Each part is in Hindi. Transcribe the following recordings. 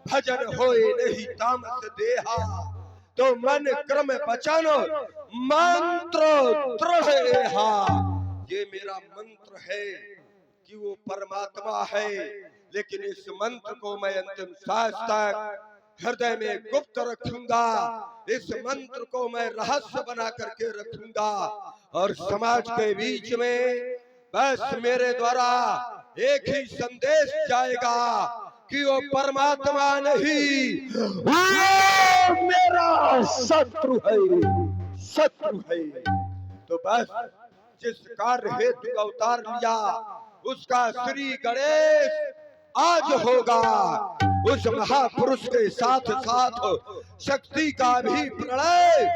भजन होए नहीं तामस देहा, तो मन क्रम बचन मंत्र दृढ़ एहा। ये मेरा मंत्र है कि वो परमात्मा है, लेकिन इस मंत्र को मैं अंतिम सांस तक हृदय में गुप्त रखूंगा। इस मंत्र को मैं रहस्य बना करके रखूंगा और समाज के बीच में बस मेरे द्वारा एक ही संदेश जाएगा कि वो परमात्मा नहीं, वो मेरा शत्रु है, शत्रु है। तो बस जिस कार्य हेतु अवतार लिया उसका श्री गणेश आज होगा। उस महापुरुष के साथ साथ शक्ति का भी प्रलय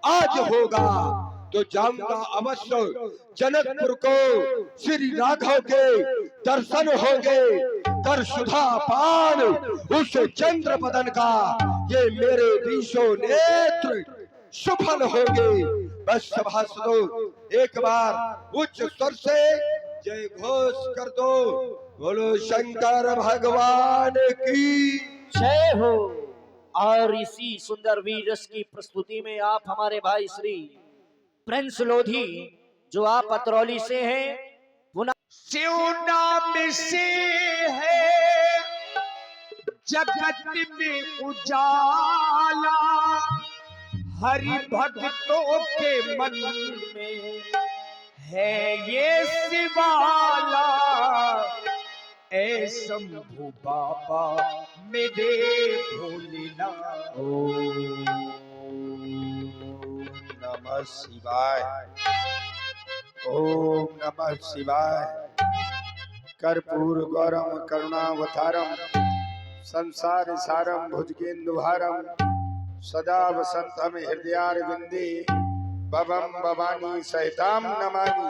आज होगा। तो जाऊंगा अवश्य जनकपुर को, श्री राघव के दर्शन होंगे, कर सुधा पान उस चंद्र बदन का, ये मेरे बीसों नेत्र सफल होंगे। बस सभासदों एक बार उच्च स्वर से जय घोष कर दो, बोलो शंकर भगवान की जय हो। और इसी सुंदर वीर रस की प्रस्तुति में आप हमारे भाई श्री प्रिंस लोधी, जो आप अतरौली से हैं, पुनः शिव नाम से है जगत में उजाला, हरि भक्तों के मन में है ये शिवाला। ऐ शंभु बाबा मेरे भोलेनाथ। नमः शिवाय, ओम नमः शिवाय। कर्पूर गौरम करुणावतारम संसार सारम भुजगेन्दुहारम सदा वसंतम हृदयारविंदे भवम भवानी सहिताम नमामि।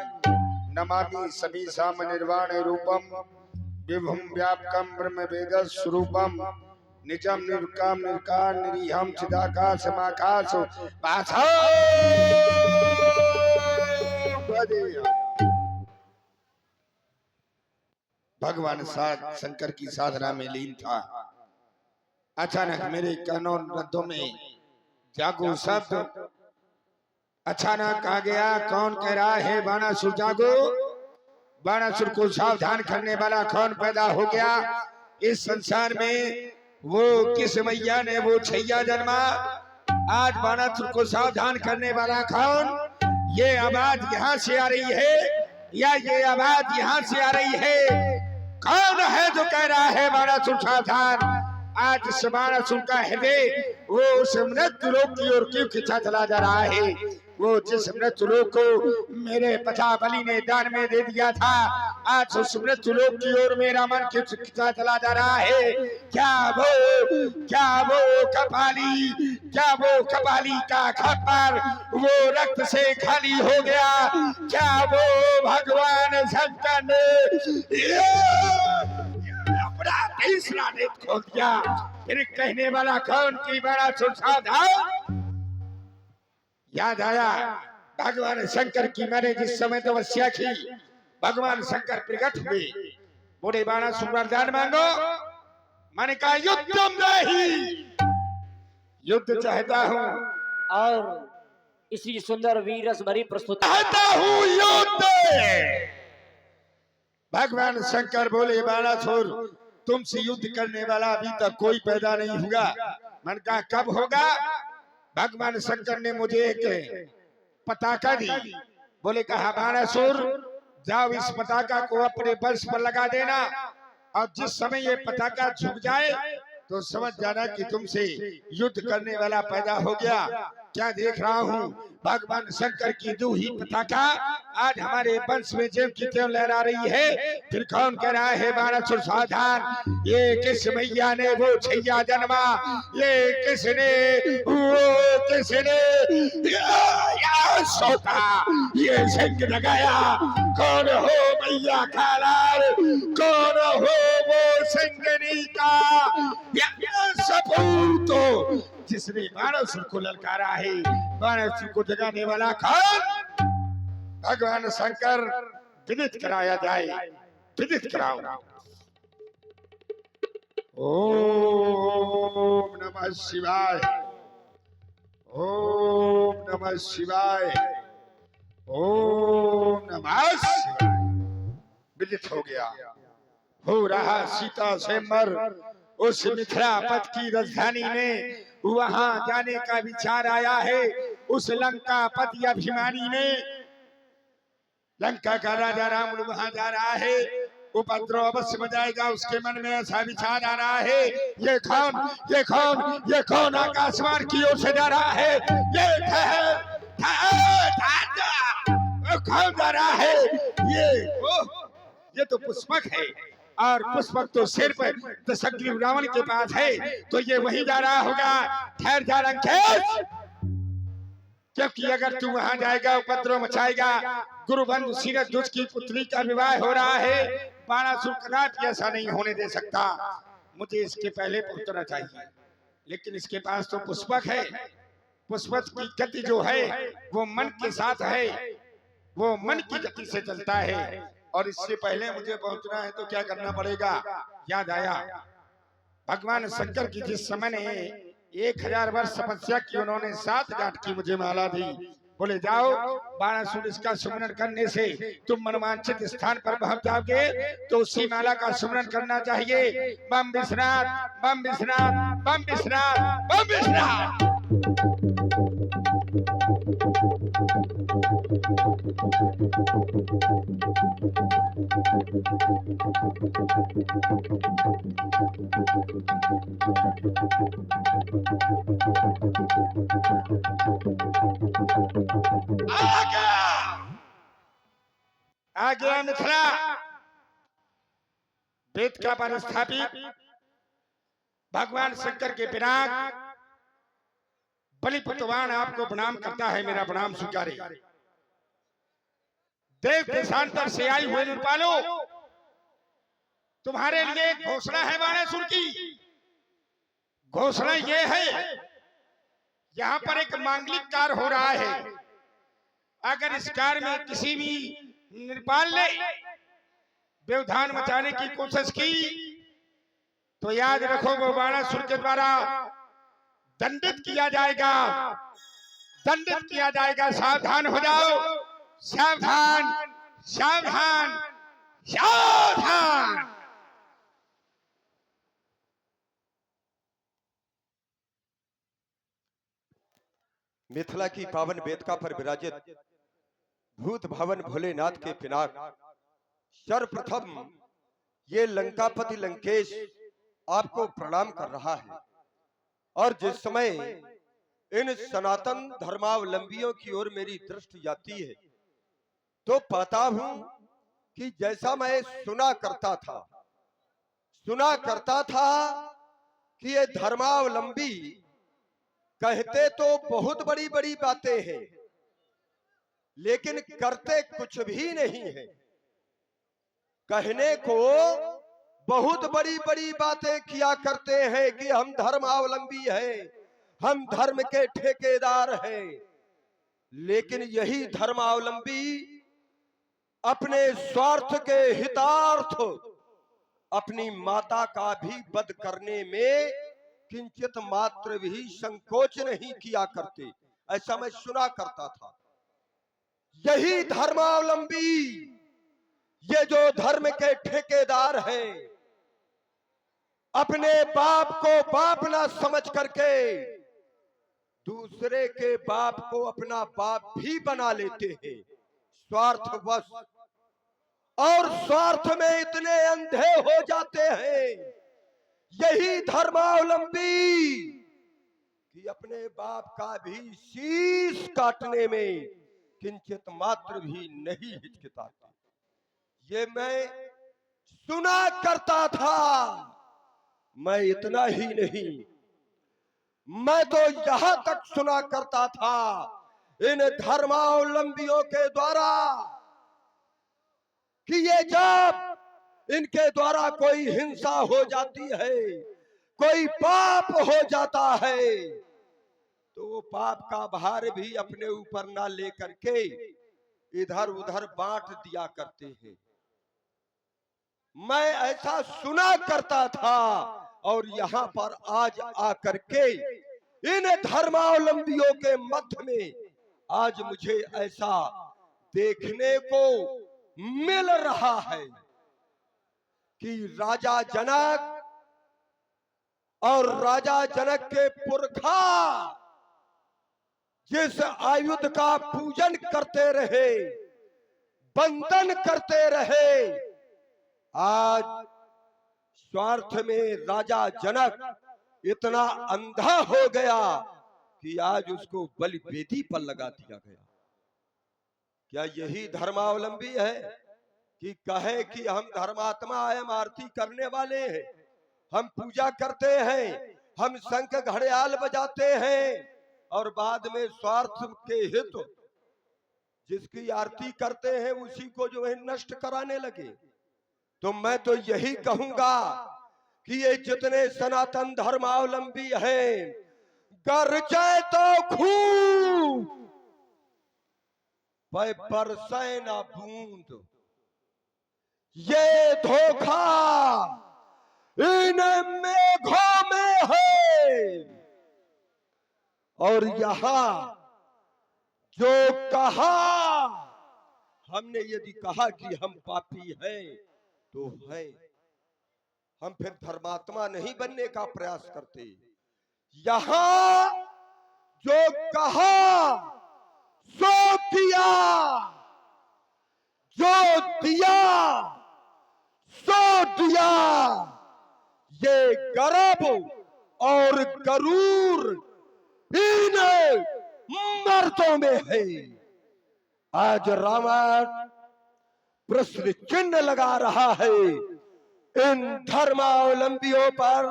नमामि समीसाम निर्वाण रूपम विभुम व्यापकम ब्रह्म वेद स्वरूपम निजम निर्काम निर्कार निरीहम चिदाकाश माकाश पासा। भगवान शंकर की साधना में लीन था। अचानक मेरे कानों नद्धों में जागो शब्द अचानक आ गया। कौन कह रहा है बाणासुर जागो? बाणासुर को सावधान करने वाला कौन पैदा हो गया इस संसार में? वो किस मैया ने वो छैया जन्मा? आज बाणासुर को सावधान करने वाला कौन? ये आवाज यहाँ से आ रही है या ये आवाज यहाँ से आ रही है? कौन है जो कह रहा है बाणासुर सावधान? आज इस बाणासुर का हृदय वो उस मृत्यु लोक की ओर क्यों खिंचा चला जा रहा है? वो जिस मृत्यु लोक को मेरे पिता बलि ने दान में दे दिया था, आज उस मृत्यु लोक की ओर मेरा मन खिंचा चला जा रहा है। क्या वो कपाली का खप्पर वो रक्त से खाली हो गया? क्या वो भगवान शंकर ने अपना तीसरा नेत्र खोल दिया? फिर कहने वाला कौन की बड़ा सावधान? याद आया भगवान शंकर की मैंने जिस समय तपस्या की, भगवान शंकर प्रकट हुए, बोले बाणासुर वरदान मांगो। मैंने कहा युद्ध नहीं, युद्ध चाहता हूँ और इसी सुंदर वीरस भरी प्रस्तुति चाहता हूँ युद्ध। भगवान शंकर बोले बाणासुर तुमसे युद्ध करने वाला अभी तक कोई पैदा नहीं हुआ। मैंने कहा कब होगा? भगवान शंकर ने मुझे एक पताका दी, बोले कहा बाणासुर जाओ इस पताका को अपने वंश पर लगा देना, और जिस समय ये पताका झुक जाए तो समझ जाना कि तुमसे युद्ध करने वाला पैदा हो गया। क्या देख रहा हूँ? भगवान शंकर की दूही पताका आज हमारे वंश में जेब की त्यों लहरा रही है। फिर कौन कह रहा है बाणासुर सावधान? ये किस मैया ने वो छैया जन्मा? ये किसने सोता ये सिंह लगाया? कौन हो मैया खालार? कौन हो वो सिंगनी का सपूत जिसने बाणासुर को ललकारा है? बाणासुर को जगाने वाला कौन? भगवान शंकर विदित कराया जाए, विदित कराओ। ओम नमः शिवाय, ओम नमः शिवाय, ओम नमः शिवाय। विदित हो गया, हो रहा सीता स्वयंवर उस मिथिलापत की राजधानी में। वहां जाने का विचार आया है उस लंकापति अभिमानी ने। लंका का राजा रावण वहां जा रहा है, उपद्रव अवश्य बजाएगा, उसके मन में ऐसा विचार आ रहा है, ये कौन, ये कौन, ये कौन आकाशवाण की ओर से जा रहा है, ये ठहर, ठहर, ठहर, कौन जा रहा है, ये तो पुष्पक है, और पुष्पक तो सिर पर दशग्रीव रावण के पास है, तो ये वहीं जा रहा होगा। ठहर जा लंकेश, क्योंकि अगर तू वहां जाएगा उपद्रव मचाएगा। गुरुबंधु शिरध्वज की पुत्री का विवाह हो रहा है, बाणासुर कदापि ऐसा नहीं होने दे सकता। मुझे इसके पहले पहुंचना चाहिए, लेकिन इसके पास तो पुष्पक है। पुष्पक की गति जो है वो मन के साथ है, वो मन की गति से चलता है, और इससे पहले मुझे पहुंचना है तो क्या करना पड़ेगा। याद आया भगवान शंकर की जिस समय ने 1000 वर्ष तपस्या की, उन्होंने 7 गांठ की मुझे माला दी। बोले जाओ बाणासुर इसका सुमरन करने से तुम मनवांछित स्थान पर पहुंच जाओगे, तो उसी माला का सुमरन करना चाहिए। बम विश्वनाथ, बम विश्वनाथ, बम विश्वनाथ, बम विश्वनाथ। आ गया मिथिला, वेद का पर स्थापित भगवान शंकर के पिनाक बलिपतवान आपको प्रणाम करता है। मेरा प्रणाम स्वीकारे। देव देशांतर से आई हुए नृपालो, तुम्हारे लिए घोषणा है बाणासुर की। घोषणा ये है, यहाँ पर एक मांगलिक कार्य हो रहा है। अगर इस कार्य में किसी भी नृपाल ने व्यवधान मचाने की कोशिश की, तो याद रखो वो बाणासुर के द्वारा दंडित किया जाएगा, दंडित किया जाएगा। सावधान हो जाओ, सावधान, सावधान, सावधान। मिथिला की पावन वेदिका पर विराजित भूत भवन भोलेनाथ के पिनाक सर्वप्रथम ये लंकापति लंकेश आपको प्रणाम कर रहा है। और जिस समय इन सनातन धर्मावलंबियों की ओर मेरी दृष्टि जाती है, तो पाता हूं कि जैसा मैं सुना करता था कि ये धर्मावलंबी कहते तो बहुत बड़ी बड़ी बातें हैं, लेकिन करते कुछ भी नहीं है। कहने को बहुत बड़ी बड़ी बातें किया करते हैं कि हम धर्मावलंबी हैं, हम धर्म के ठेकेदार हैं, लेकिन यही धर्मावलंबी अपने स्वार्थ के हितार्थ अपनी माता का भी वध करने में किंचित मात्र भी संकोच नहीं किया करते। ऐसा मैं सुना करता था। यही धर्मावलंबी, ये जो धर्म के ठेकेदार हैं, अपने बाप को बाप ना समझ करके दूसरे के बाप को अपना बाप भी बना लेते हैं स्वार्थवश, और स्वार्थ में इतने अंधे हो जाते हैं यही धर्मावलंबी कि अपने बाप का भी शीश काटने में किंचित मात्र भी नहीं हिचकिचाते। ये मैं सुना करता था। मैं इतना ही नहीं, मैं तो यहां तक सुना करता था इन धर्मावलंबियों के द्वारा कि ये जब इनके द्वारा कोई हिंसा हो जाती है, कोई पाप हो जाता है, तो वो पाप का भार भी अपने ऊपर ना लेकर के इधर उधर बांट दिया करते हैं। मैं ऐसा सुना करता था और यहाँ पर आज आकर के इन धर्मावलंबियों के मध्य में आज मुझे ऐसा देखने को मिल रहा है कि राजा जनक और राजा जनक के पुरखा जिस आयुध का पूजन करते रहे, बंदन करते रहे, आज स्वार्थ में राजा जनक इतना अंधा हो गया कि आज उसको बलि वेदी पर लगा दिया गया। क्या यही धर्मावलंबी है कि कहे कि हम धर्मात्मा एवं आरती करने वाले हैं, हम पूजा करते हैं, हम शंख घड़ियाल बजाते हैं, और बाद में स्वार्थ के हित जिसकी आरती करते हैं उसी को जो है नष्ट कराने लगे। तो मैं तो यही कहूंगा कि ये जितने सनातन धर्मावलंबी हैं, गरजे तो खूब वह बरसे ना बूंद, ये धोखा इन मेघों में है। और यहां जो कहा, हमने यदि कहा कि हम पापी हैं तो हैं, हम फिर धर्मात्मा नहीं बनने का प्रयास करते। यहां जो कहा सो किया, जो दिया सो दिया, ये गर्व और गरूर इन मर्दों में है। आज रामायण प्रश्न चिन्ह लगा रहा है इन धर्मावलंबियों पर।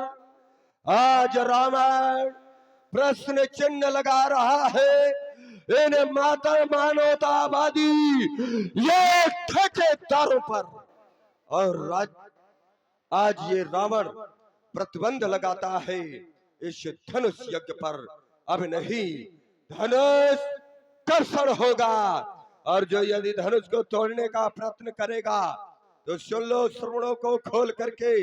आज रामायण प्रश्न चिन्ह लगा रहा है इन मानवतावादी ये ठेकेदारों पर। और आज ये रावण प्रतिबंध लगाता है इस धनुष यज्ञ पर। अब नहीं, धनुष कर्षण होगा, और जो यदि धनुष को तोड़ने का प्रयत्न करेगा तो सुन लो श्रवणों को खोल करके,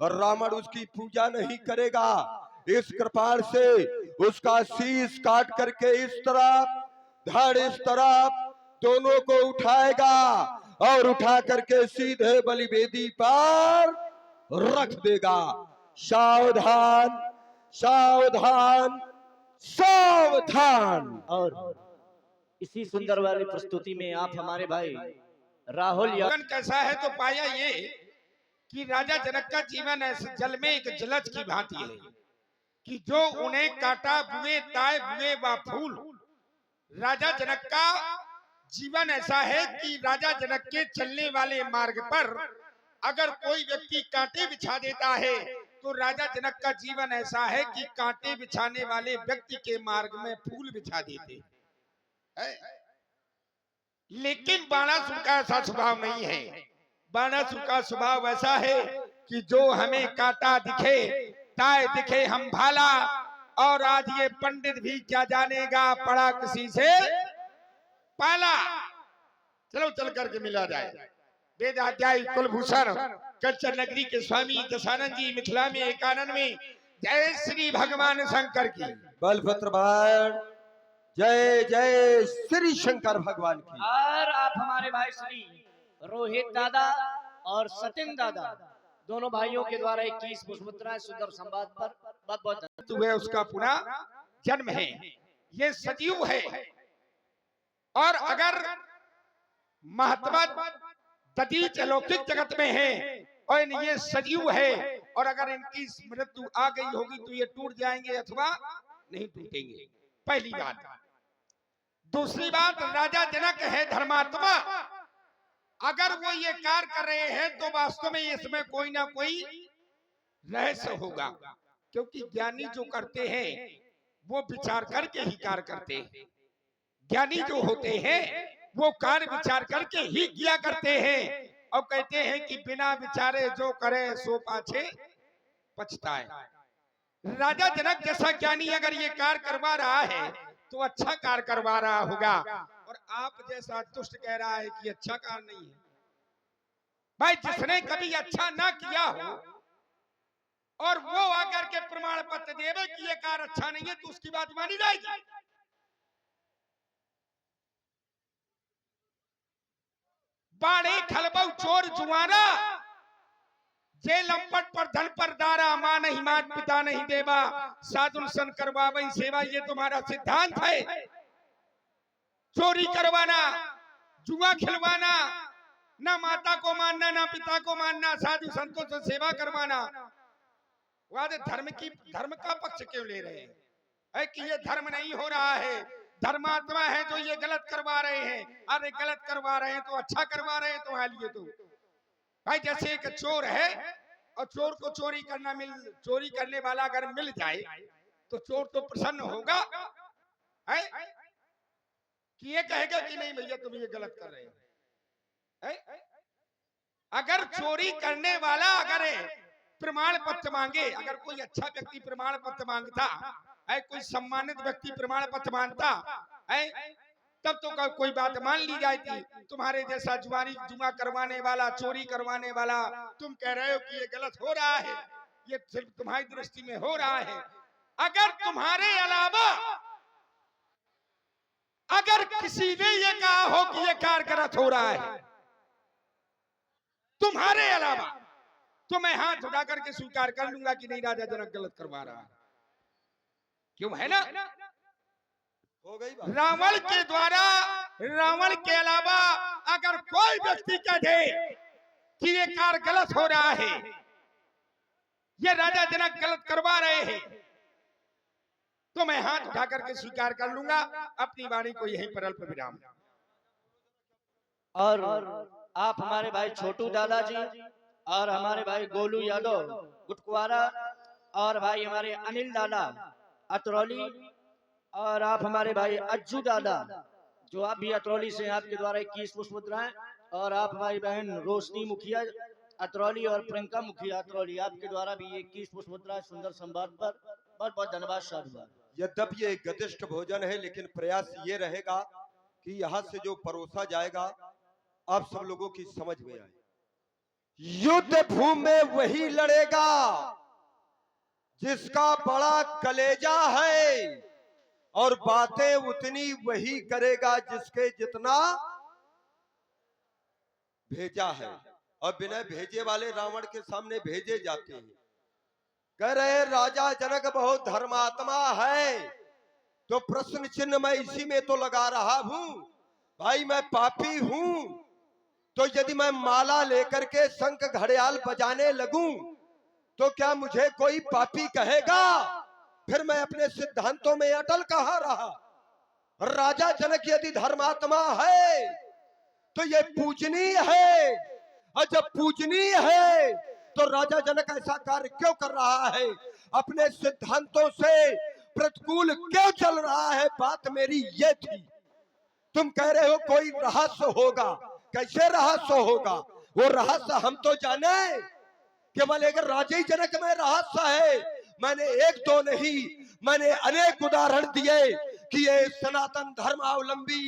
और रावण उसकी पूजा नहीं करेगा। इस कृपाण से उसका शीश काट करके इस तरफ धड़ इस तरफ दोनों को उठाएगा और उठा करके सीधे बलि वेदी पर रख देगा। सावधान सावधान सावधान। और इसी सुंदर वाली प्रस्तुति में आप हमारे भाई राहुल जीवन कैसा है तो पाया ये कि राजा जनक का जीवन ऐसे जल में एक जलज की भांति है कि जो उन्हें काटा बुए ताए बुए व फूल। राजा जनक का जीवन ऐसा है कि राजा जनक के चलने वाले मार्ग पर अगर कोई व्यक्ति कांटे बिछा देता है तो राजा जनक का जीवन ऐसा है कि कांटे बिछाने वाले व्यक्ति के मार्ग में फूल बिछा देते है। लेकिन बाणासुर का ऐसा स्वभाव नहीं है। बाणासुर का स्वभाव ऐसा है कि जो हमें कांटा दिखे ताए दिखे हम भाला, और आज ये पंडित भी क्या जानेगा पड़ा किसी से पाला। चलो चल करके मिला जाए। वेदाध्यायी कुलभूषण कच्चर नगरी के स्वामी दशानंद जी मिथिला में एकानन में। जय श्री भगवान शंकर की। बलभद्र भाई जय जय श्री शंकर भगवान की। और आप हमारे भाई श्री रोहित दादा और सत्यन दादा दोनों भाइयों के द्वारा 21 पुष्पमुद्राएं सुंदर संवाद पर बहुत बहुत हुए उसका पुनः जन्म है। ये सजीव है, और अगर महात्मा दतीच अलौकिक जगत में है और ये सजीव है, और अगर इनकी मृत्यु आ गई होगी तो ये टूट जाएंगे अथवा नहीं टूटेंगे। पहली बात। दूसरी बात, राजा जनक है धर्मात्मा। अगर वो ये कार्य कर रहे हैं तो वास्तव में इसमें कोई ना कोई रहस्य होगा, क्योंकि ज्ञानी जो करते हैं वो विचार करके ही कार्य करते हैं। ज्ञानी जो होते हैं वो कार्य विचार करके ही किया करते हैं, और कहते हैं कि बिना विचारे जो करे सो पाछे पछताए। राजा जनक जैसा ज्ञानी अगर ये कार्य करवा रहा है तो अच्छा कार्य करवा रहा होगा, और आप जैसा दुष्ट कह रहा है कि अच्छा कार्य नहीं है। भाई जिसने कभी अच्छा ना किया हो और वो आकर के प्रमाण पत्र देवे कि ये कार अच्छा नहीं है तो उसकी बात मानी जाएगी। बाणे खलबऊ चोर जुआना, जे लंपट पर धन पर दारा, मां नहीं मात पिता नहीं देवा, साधुन सन करवावई सेवा, ये तुम्हारा सिद्धांत है। चोरी करवाना, जुआ खिलवाना, ना माता को मानना ना पिता को मानना, साधु संतों से सेवा करवाना, वादे धर्म का पक्ष क्यों ले रहे हैं? है कि ये धर्म नहीं हो रहा है, धर्मात्मा है जो ये गलत करवा रहे हैं। अरे गलत करवा रहे हैं तो अच्छा करवा रहे हैं तुम्हारे लिए। तो भाई जैसे एक चोर है और चोर को चोरी करने वाला अगर मिल जाए तो चोर तो प्रसन्न होगा है कि ये कहेगा कि नहीं भैया तुम ये गलत कर रहे हैं। अगर चोरी करने वाला अगर प्रमाण पत्र मांगे, अगर कोई अच्छा व्यक्ति प्रमाण पत्र मांगता है, कोई सम्मानित व्यक्ति प्रमाण पत्र मांगता है, तब तो कोई बात मान ली जाती। तुम्हारे जैसा जुआ करवाने वाला, चोरी करवाने वाला, तुम कह रहे हो कि ये गलत हो रहा है, ये सिर्फ तुम्हारी दृष्टि में हो रहा है। अगर तुम्हारे अलावा अगर किसी ने ये कहा हो कि ये कार्य गलत हो रहा है तुम्हारे अलावा, तो मैं हाथ उठा करके स्वीकार कर लूंगा कि नहीं राजा जनक गलत करवा रहा है। क्यों है ना? हो गई बात। रावण के अलावा अगर कोई व्यक्ति कह दे कि ये कार्य गलत हो रहा है, ये राजा जनक गलत करवा रहे हैं, तो मैं हाथ उठा करके स्वीकार कर लूंगा। अपनी वाणी को यहीं पर अल्प विराम। और आप हमारे भाई छोटू दादाजी और हमारे भाई गोलू यादव गुटकुआरा और भाई हमारे अनिल दादा अतरौली और आप हमारे भाई अज्जू दादा जो आप भी अतरौली से, आपके द्वारा 21 पुष्प मुद्राएं, और आप हमारी बहन रोशनी मुखिया अतरौली और प्रियंका मुखिया अतरौली, आपके द्वारा भी 21 पुष्प मुद्रा सुंदर संवाद पर बहुत बहुत धन्यवाद। साधुवाद। यद्यपि ये गदिष्ट भोजन है, लेकिन प्रयास ये रहेगा कि यहाँ से जो परोसा जाएगा आप सब लोगों की समझ में आए। युद्ध भूमि में वही लड़ेगा जिसका बड़ा कलेजा है, और बातें उतनी वही करेगा जिसके जितना भेजा है। और बिना भेजे वाले रावण के सामने भेजे जाते हैं। कह रहे राजा जनक बहुत धर्मात्मा है, तो प्रश्न चिन्ह मैं इसी में तो लगा रहा हूं। भाई मैं पापी हूं, तो यदि मैं माला लेकर के शंख घड़ियाल बजाने लगूं तो क्या मुझे कोई पापी कहेगा? फिर मैं अपने सिद्धांतों में अटल कहाँ रहा? राजा जनक यदि धर्मात्मा है तो ये पूजनीय है, और जब पूजनीय है तो राजा जनक ऐसा कार्य क्यों कर रहा है? अपने सिद्धांतों से प्रतिकूल क्यों चल रहा है? बात मेरी ये थी। तुम कह रहे हो कोई रहस्य होगा, कैसे रहस्य होगा? वो रहस्य हम तो जाने, केवल एक राजा जनक में रहस्य है। मैंने एक दो नहीं, मैंने अनेक उदाहरण दिए कि ये सनातन धर्मावलंबी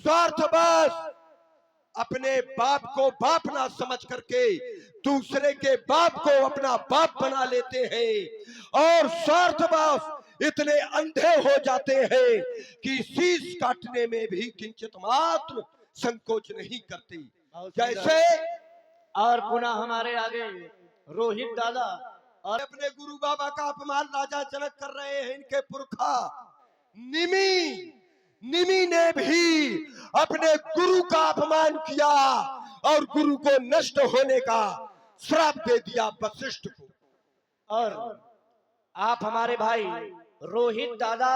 स्वार्थवश अपने बाप को बाप ना समझ करके दूसरे के बाप को अपना बाप बना लेते हैं, और स्वार्थवश इतने अंधे हो जाते हैं कि शीश काटने में भी किंचित मात्र संकोच नहीं करते। जैसे और पुनः हमारे आगे रोहित दादा और अपने गुरु बाबा का अपमान राजा जनक कर रहे हैं। इनके पुरखा निमि ने भी अपने गुरु का अपमान किया और गुरु को नष्ट होने का श्राप दे दिया वशिष्ठ को। और आप हमारे भाई रोहित दादा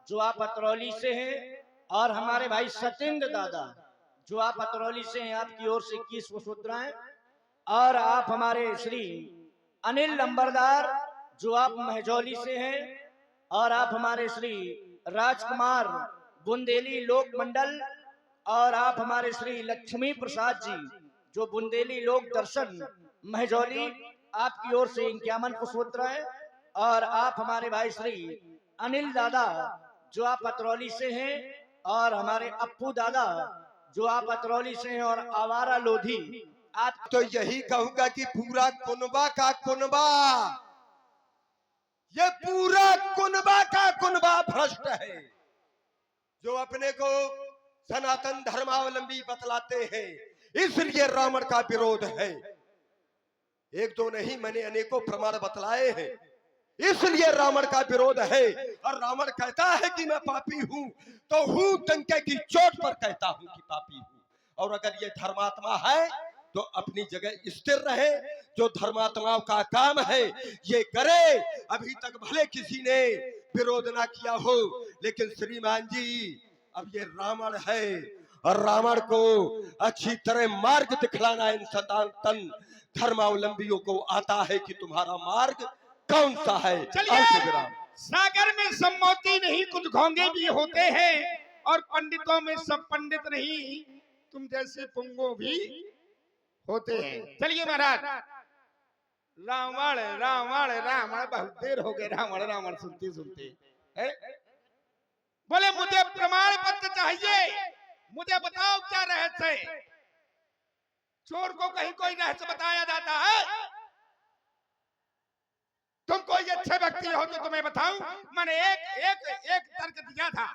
जो आप अतरौली से हैं, और हमारे भाई सतेंद्र दादा जो आप अतरौली से हैं, आपकी ओर से 21 मुद्राएं, और आप हमारे श्री अनिल लंबरदार जो आप महजौली से हैं, और आप हमारे श्री राजकुमार बुंदेली लोक मंडल, और आप हमारे श्री लक्ष्मी प्रसाद जी जो बुंदेली लोक दर्शन महजौली, आपकी ओर से 51 पुष्पोत्तराएं, और आप हमारे भाई श्री अनिल दादा जो आप अतरौली से हैं, और हमारे अप्पू दादा जो आप अतरौली से हैं, और आवारा लोधी। आप तो यही कहूंगा कि पूरा कुनबा का कुनबा ये पूरा कुनबा का कुनबा भ्रष्ट है, जो अपने को सनातन धर्मावलंबी बतलाते हैं, इसलिए रावण का विरोध है। एक दो नहीं, मैंने अनेकों प्रमाण बतलाए हैं, इसलिए रावण का विरोध है। और रावण कहता है कि मैं पापी हूं, तो हूं डंके की चोट पर कहता हूं कि पापी हूं। और अगर ये धर्मात्मा है तो अपनी जगह स्थिर रहे, जो धर्मात्माओं का काम है ये करे। अभी तक भले किसी ने विरोध ना किया हो, लेकिन श्रीमान जी अब ये रावण है, और रावण को अच्छी तरह मार्ग दिखलाना इन सनातन धर्मावलंबियों को आता है कि तुम्हारा मार्ग कौन सा है। चलिए, सागर में सब मोती नहीं, कुछ घोंगे भी होते हैं, और पंडितों में सब पंडित नहीं, तुम जैसे पुंगो भी होते हैं। चलिए महाराज, रावण रावण रावण, बहुत देर हो गए रावण रावण सुनते सुनते। बोले मुझे प्रमाण पत्र चाहिए, मुझे बताओ क्या रहस्य है। चोर को कहीं कोई रहस्य बताया जाता है? तुम कोई अच्छे व्यक्ति हो तो तुम्हें बताऊं। मैंने एक तर्क दिया था,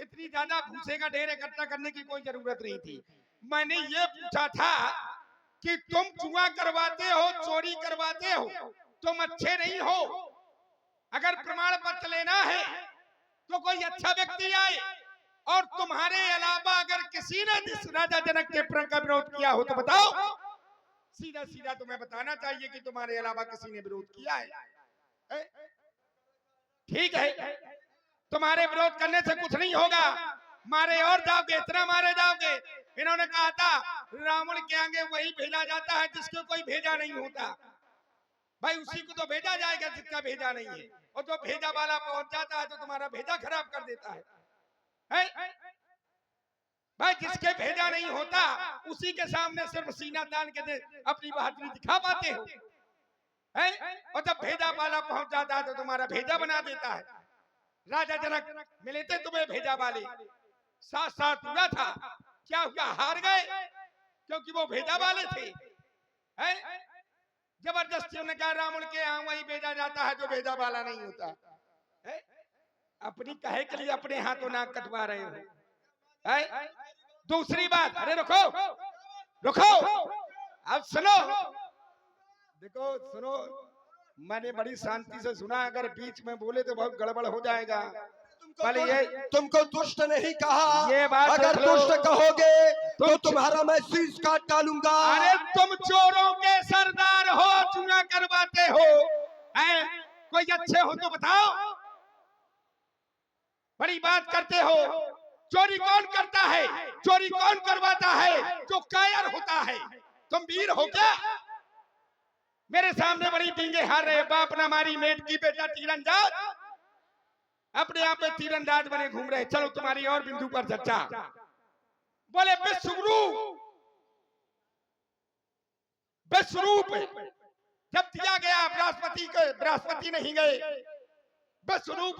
इतनी ज्यादा भूसे का ढेर इकट्ठा करने की कोई जरूरत नहीं थी। मैंने ये पूछा था कि तुम जुआ करवाते हो, चोरी करवाते हो, तुम अच्छे नहीं हो। अगर प्रमाण पत्र लेना है तो कोई अच्छा व्यक्ति आए, और तुम्हारे अलावा अगर किसी ने जिस राजा जनक के प्रण का विरोध किया हो तो बताओ। सीधा सीधा तुम्हें बताना चाहिए कि तुम्हारे अलावा किसी ने विरोध किया है। ठीक है, तुम्हारे विरोध करने से कुछ नहीं होगा, मारे और जाओगे, इतना मारे जाओगे। इन्होंने कहा था रावण के आगे वही भेजा जाता है जिसको कोई भेजा नहीं होता। भाई उसी को तो भेजा जाएगा जिसका भेजा नहीं है, और जो भेजा वाला पहुंच जाता है तो तुम्हारा भेजा खराब कर देता है। भाई जिसके भेजा नहीं होता उसी के सामने सिर्फ सीना तान के अपनी बहादुरी दिखा पाते हो, और जब भेजा वाला पहुंच जाता है तो तुम्हारा भेजा बना देता है। राजा जनक मिले थे तुम्हें भेजा वाले, साथ साथ हुआ था, क्या हुआ, हार गए क्योंकि वो भेजा वाले थे। जबरदस्ती उन्होंने कहा रावण के यहाँ वही भेजा जाता है जो भेजा वाला नहीं होता। अपनी कहे के लिए अपने हाथों नाक कटवा रहे हो। दूसरी बात, अरे रुको रुको, अब सुनो, देखो सुनो, मैंने बड़ी शांति से सुना, अगर बीच में बोले तो बहुत गड़बड़ हो जाएगा। तुमको दुष्ट नहीं कहा, ये बात अगर दुष्ट कहोगे तो तुम्हारा मैं शीश काट डालूंगा। अरे तुम चोरों के सरदार हो, जुआ करवाते हो, कोई अच्छे हो तो बताओ। बड़ी बात करते हो, चोरी कौन करता है, चोरी कौन करवाता है, जो कायर होता है। तुम वीर हो क्या? मेरे सामने बड़ी डींगे हार रहे, बाप ना मारी मेट की बेटा तीरंदाज, अपने आप में तीरंदाज बने घूम रहे। चलो तुम्हारी और बिंदु पर चर्चा। बोले विश्वरूप जब दिया गया बृहस्पति नहीं गए, विश्वरूप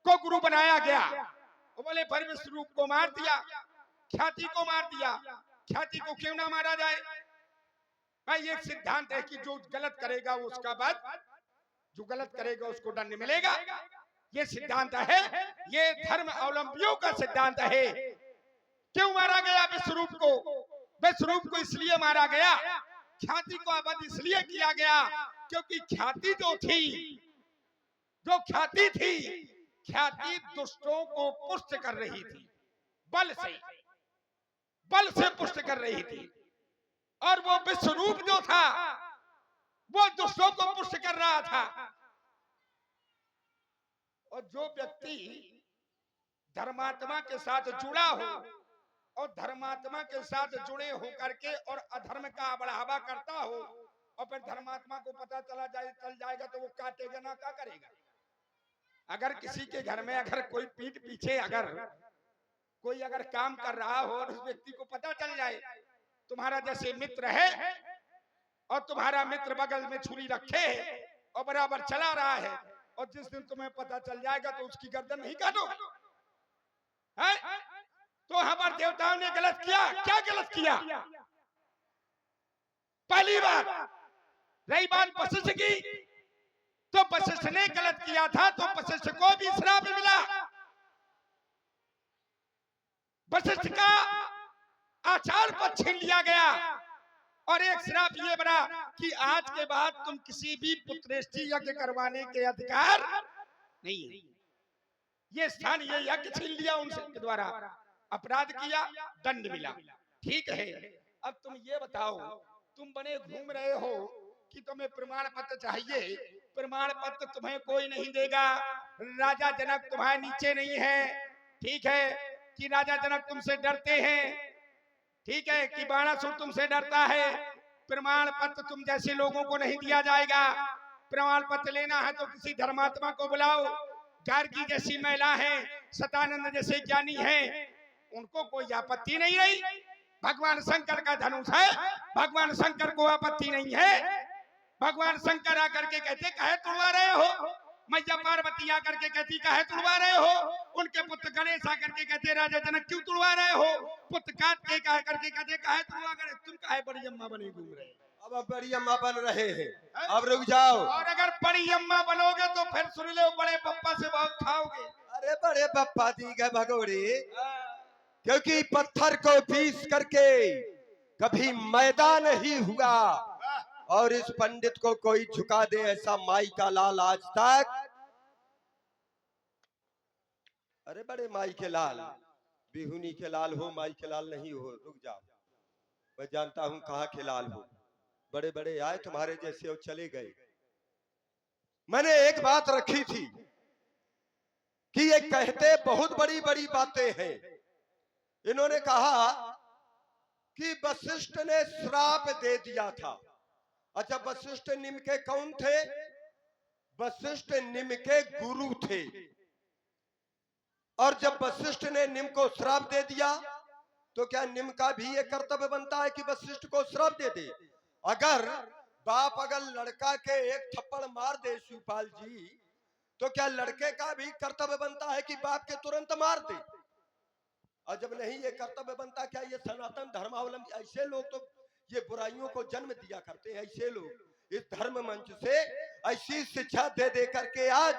को गुरु बनाया गया। बोले पर विश्वरूप को मार दिया, ख्याति को मार दिया, ख्याति को क्यों ना मारा जाए। भाई एक सिद्धांत है कि जो गलत करेगा उसका बाद, जो गलत करेगा उसको दंड मिलेगा। ये सिद्धांत है, ये धर्म अवलंबियों का सिद्धांत है। क्यों मारा गया विश्वरूप को? विश्वरूप को इसलिए मारा गया, ख्याति को अवध इसलिए किया गया क्योंकि ख्याति जो थी, जो ख्याति थी, ख्याति दुष्टों को पुष्ट कर रही थी, बल से पुष्ट कर रही थी। और वो विश्वरूप जो था वो दुष्टों को पुष्ट कर रहा था। और जो व्यक्ति धर्मात्मा के साथ जुड़ा हो और धर्मात्मा के साथ जुड़े होकर के और अधर्म का बढ़ावा करता हो, और फिर धर्मात्मा को पता चल जाएगा तो वो काटेगा ना, क्या करेगा। अगर किसी के घर में अगर कोई पीठ पीछे अगर कोई काम कर रहा हो और उस व्यक्ति को पता चल जाए, तुम्हारा जैसे मित्र है और तुम्हारा मित्र बगल में छुरी रखे है और बराबर चला रहा है, और जिस दिन तुम्हें पता चल जाएगा तो उसकी गर्दन नहीं काटोगे। तो हमारे देवताओं ने गलत किया, क्या गलत किया? पहली बात, रही बात वशिष्ठ की, तो वशिष्ठ ने गलत किया था, तो वशिष्ठ को भी श्राप मिला। वशिष्ठ का आचार पद छीन लिया गया और एक श्राप ये बना कि आज के बाद तुम किसी भी पुत्रेष्टि यज्ञ करवाने के अधिकार नहीं है। ये स्थान, ये यज्ञ छीन लिया उनसे के द्वारा, अपराध किया, दंड मिला। ठीक है, अब तुम ये बताओ, तुम बने घूम रहे हो कि तुम्हें प्रमाण पत्र चाहिए, प्रमाण पत्र तुम्हें कोई नहीं देगा। राजा जनक तुम्हारे नीचे नहीं है, ठीक है, कि राजा जनक तुमसे डरते हैं, ठीक है, कि बाणासुर तुमसे डरता है। प्रमाण पत्र तुम जैसे लोगों को नहीं दिया जाएगा। प्रमाण पत्र लेना है तो किसी धर्मात्मा को बुलाओ, गार्गी जैसी महिला है, सतानंद जैसे ज्ञानी है, उनको कोई आपत्ति नहीं रही। भगवान शंकर का धनुष है, भगवान शंकर को आपत्ति नहीं है। भगवान शंकर आकर के कहते काहे तुड़वा रहे हो, मैया पार्वती आकर के कहती काहे तुड़वा रहे हो, उनके पुत्र गणेश आकर के कहते राजा जनक क्यों तुड़वा रहे हो, पुत्र काट के कहा करके कहते काहे तुड़वा रहे, तुम काहे बड़ी अम्मा बने घूम रहे हो। अब बड़ी अम्मा बन रहे हैं, अब रुक जाओ। और अगर बड़ी अम्मा बनोगे तो फिर सुन लो, बड़े पप्पा से बहुत खाओगे। अरे बड़े पप्पा दी गए भगोड़े, क्योंकि पत्थर को पीस करके कभी मैदा नहीं हुआ और इस पंडित को कोई झुका दे ऐसा माई का लाल आज तक। अरे बड़े माई के लाल, बिहुनी के लाल हो, माई के लाल नहीं हो। रुक जाओ, मैं जानता हूं कहाँ के लाल हो। बड़े बड़े आए तुम्हारे जैसे और चले गए। मैंने एक बात रखी थी कि ये कहते बहुत बड़ी बड़ी बातें हैं। इन्होंने कहा कि वशिष्ठ ने श्राप दे दिया था। अच्छा, वशिष्ठ निम के कौन थे? वशिष्ठ निम के गुरु थे। और जब वशिष्ठ ने निम को श्राप दे दिया तो क्या निम का भी ये कर्तव्य बनता है कि वशिष्ठ को श्राप दे दे? अगर बाप अगर लड़का के एक थप्पड़ मार दे शिवपाल जी, तो क्या लड़के का भी कर्तव्य बनता है कि बाप के तुरंत मार दे? और जब नहीं ये कर्तव्य बनता, क्या ये सनातन धर्मावलंबी ऐसे लोग तो ये बुराइयों को जन्म दिया करते हैं। ऐसे लोग इस धर्म मंच से ऐसी शिक्षा दे दे करके आज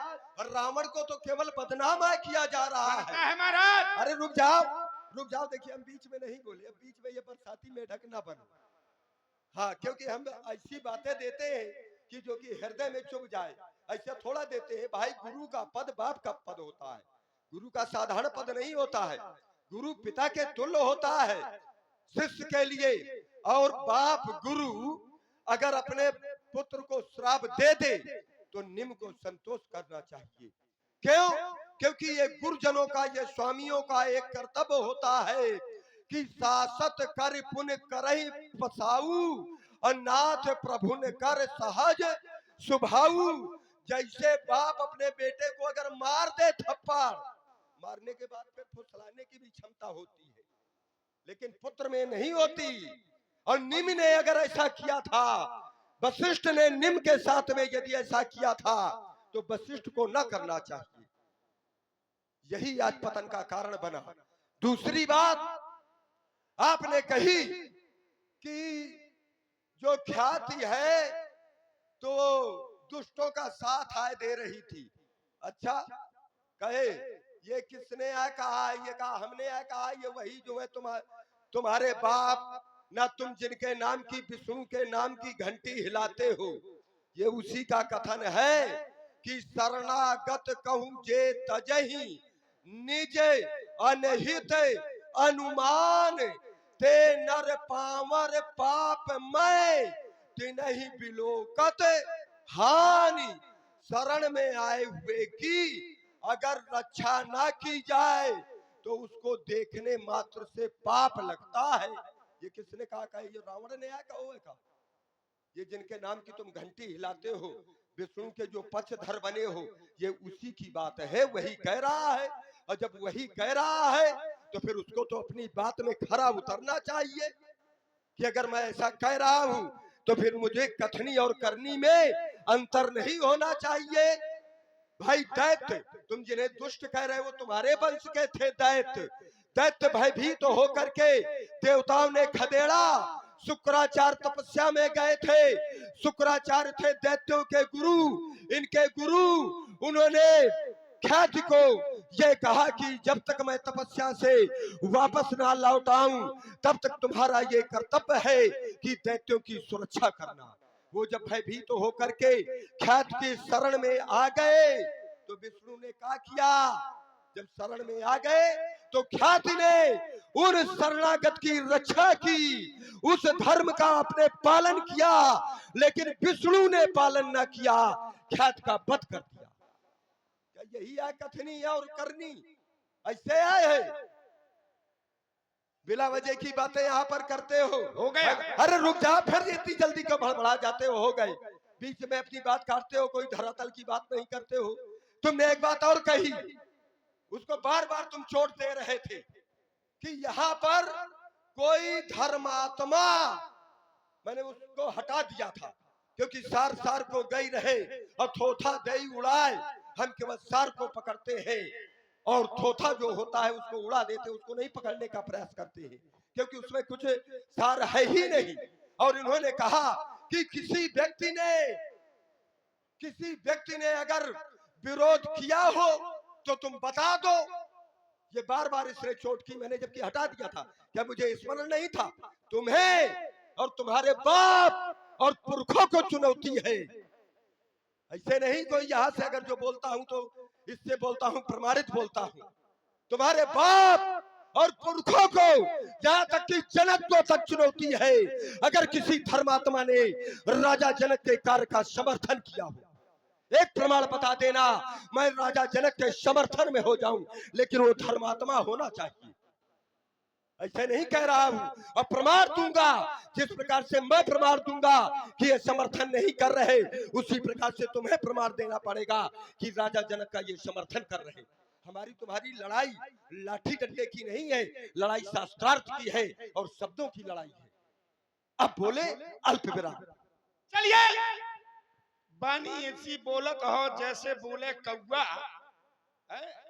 रावण को तो केवल बदनाम किया जा रहा है महाराज। अरे रुक जाओ, रुक जाओ, देखिए हम बीच में नहीं बोले, अब बीच में ये बरसाती मेढक ना बनो। हाँ, क्योंकि हम ऐसी बातें देते हैं कि जो कि हृदय में चुभ जाए, ऐसे थोड़ा देते हैं। भाई, गुरु का पद बाप का पद होता है, गुरु का साधारण पद नहीं होता है। गुरु पिता के तुल्य होता है शिष्य के लिए। और बाप गुरु अगर अपने पुत्र को श्राप दे दे तो निम को संतोष करना चाहिए। क्यों? क्योंकि ये गुरुजनों का, ये स्वामियों का एक कर्तव्य होता है कि सासत कर पुण्य करहि पसाऊ और नाथ प्रभु ने कर सहज सुभाऊ। जैसे बाप अपने बेटे को अगर मार दे थप्पड़, मारने के बाद फिर फुसलाने की भी क्षमता होती है, लेकिन पुत्र में नहीं होती। और निम ने अगर ऐसा किया था, वशिष्ठ ने निम के साथ में यदि ऐसा किया था, तो वशिष्ठ को न करना चाहिए। यही आज पतन का कारण बना। दूसरी बात आपने कही कि जो ख्याति है तो दुष्टों का साथ आए दे रही थी। अच्छा, कहे ये किसने आ कहा? ये कहा हमने आ कहा, ये वही जो है तुम्हारे बाप ना, तुम जिनके नाम की, विष्णु के नाम की घंटी हिलाते हो, ये उसी का कथन है कि शरणागत कहूं जे तजहि निज अनहित अनुमान ते नर पावर पाप मैं तिनहि बिलोकत हानि। शरण में आए हुए की अगर रक्षा ना की जाए तो उसको देखने मात्र से पाप लगता है। ये किसने कहा? ये रावण ने कहा। ये जिनके नाम की तुम घंटी हिलाते हो, विष्णु के जो पक्षधर बने हो, ये उसी की बात है, वही कह रहा है। और जब वही कह रहा है तो फिर उसको तो अपनी बात में खरा उतरना चाहिए कि अगर मैं ऐसा कह रहा हूं तो फिर मुझे कथनी और करनी में अंतर नहीं होना चाहिए। भाई दैत्य, तुम जिन्हें दुष्ट कह रहे हो तुम्हारे वंश के थे दैत्य। दैत्य भयभीत तो होकर के देवताओं ने खदेड़ा। शुक्राचार्य तपस्या में गए थे, शुक्राचार्य थे दैत्यों के गुरु। इनके गुरु, उन्होंने ख्याति को ये कहा कि जब तक मैं तपस्या से वापस ना लौट आऊं तब तक तुम्हारा ये कर्तव्य है कि दैत्यों की सुरक्षा करना। वो जब भयभीत तो होकर के ख्याति की शरण में आ गए तो विष्णु ने क्या किया, जब शरण में आ गए तो ख्याति ने उन शरणागत की रक्षा की, उस धर्म का अपने पालन किया, लेकिन विष्णु ने पालन न किया, ख्याति का वध कर दिया। क्या यही है कथनी और करनी? ऐसे आए है, बिना वजह की बातें यहाँ पर करते हो गया। अरे रुक जा, फिर इतनी जल्दी क्यों भड़बड़ा जाते हो गए, बीच में अपनी बात काटते हो, कोई धरातल की बात नहीं करते हो। तुमने एक बात और कही, उसको बार बार तुम चोट दे रहे थे कि यहाँ पर कोई धर्मात्मा, मैंने उसको हटा दिया था क्योंकि सार सार को गई रहे और थोथा दई उड़ाए, हम केवल सार को पकड़ते हैं और थोथा जो होता है उसको उड़ा देते, उसको नहीं पकड़ने का प्रयास करते हैं क्योंकि उसमें कुछ सार है ही नहीं। और इन्होंने कहा कि किसी व्यक्ति ने अगर विरोध किया हो तो तुम बता दो। ये बार बार इसने चोट की, मैंने जबकि हटा दिया था, क्या मुझे स्मरण नहीं था? तुम्हें और तुम्हारे बाप और पुरखों को चुनौती है। ऐसे नहीं कोई यहां से अगर जो बोलता हूं तो इससे बोलता हूं, प्रमाणित बोलता हूं। तुम्हारे बाप और पुरखों को, यहां तक कि जनक को तक चुनौती है, अगर किसी धर्मात्मा ने राजा जनक के कार्य का समर्थन किया हो, एक प्रमाण बता देना, मैं राजा जनक के समर्थन में हो जाऊं, लेकिन वो धर्मात्मा होना चाहिए। ऐसे नहीं कह रहा हूं, और प्रमाण दूंगा, जिस प्रकार से मैं प्रमाण दूंगा कि ये समर्थन नहीं कर रहे, उसी प्रकार से तुम्हें प्रमाण देना पड़ेगा कि राजा जनक का ये समर्थन कर रहे। हमारी तुम्हारी लड़ाई लाठी डंडे की नहीं है, लड़ाई शास्त्रार्थ की है और शब्दों की लड़ाई है। अब बोले अल्प विराम। चलिए, बानी ऐसी बोलत हो जैसे बोले कौआ,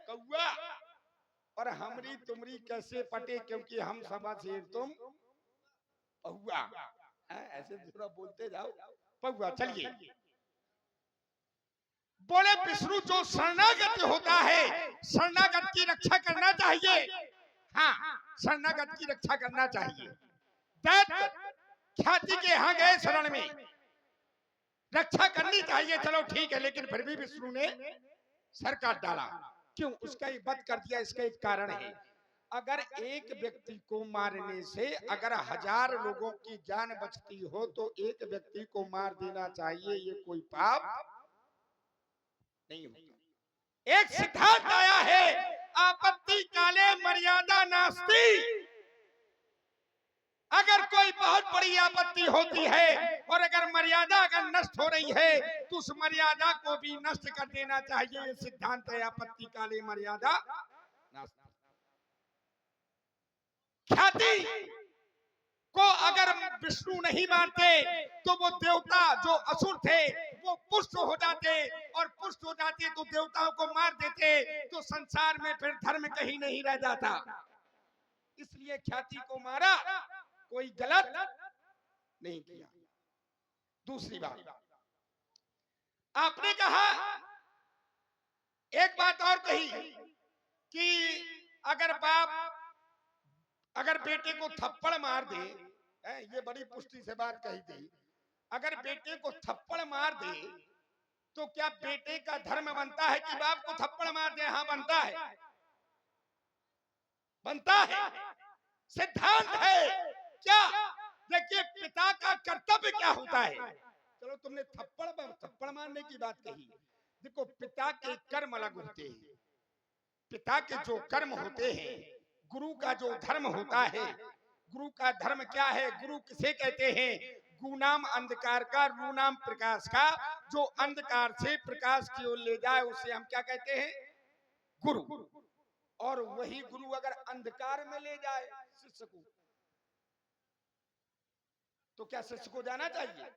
कौआ, और हमरी तुमरी कैसे पटे, क्योंकि हम सभा शेर तुम पहुआ, ऐसे थोड़ा बोलते जाओ पहुआ। चलिए, बोले विष्णु जो शरणागत होता है, शरणागत की रक्षा करना चाहिए। हाँ, शरणागत की रक्षा करना चाहिए। दैत्य ख्याति के यहाँ गए शरण में, रक्षा करनी चाहिए, चलो ठीक है, लेकिन फिर भी विष्णु ने सर काट डाला। क्यों? उसका एक वध कर दिया। इसका एक कारण है, अगर एक व्यक्ति को मारने से अगर 1000 लोगों की जान बचती हो तो एक व्यक्ति को मार देना चाहिए, ये कोई पाप नहीं होता। एक सिद्धांत आया है, आपत्ति काले मर्यादा नास्ति। अगर कोई बहुत बड़ी आपत्ति होती है और अगर मर्यादा अगर नष्ट हो रही है तो उस मर्यादा को भी नष्ट कर देना चाहिए। ये सिद्धांत है, आपत्ति काले मर्यादा नास्ति। ख्याति को अगर विष्णु नहीं मारते तो वो देवता जो असुर थे वो पुष्ट हो जाते, और पुष्ट हो जाते तो देवताओं को मार देते, तो संसार में फिर धर्म कहीं नहीं रह जाता। इसलिए ख्याति को मारा, कोई गलत नहीं किया। दूसरी बात, आपने कहा, एक बात और कही कि अगर बाप अगर बेटे को थप्पड़ मार दे, ये बड़ी पुष्टि से बात कही थी, अगर बेटे को थप्पड़ मार दे तो क्या बेटे का धर्म बनता है कि बाप को थप्पड़ मार दे? हाँ, बनता है, बनता है, सिद्धांत है। क्या? देखिए, पिता का कर्तव्य क्या होता है। चलो, तुमने थप्पड़ मारने की बात कही, देखो पिता के कर्म अलग होते हैं। पिता के जो कर्म होते हैं, गुरु का जो धर्म होता है, गुरु का धर्म क्या है? गुरु किसे कहते हैं? गुनाम अंधकार का, रूनाम प्रकाश का। जो अंधकार से प्रकाश की ओर ले जाए उसे हम क्या कहते हैं? गुरु। और वही गुरु अगर अंधकार में ले जाए शिष्य को, तो क्या शिष्य को जाना चाहिए?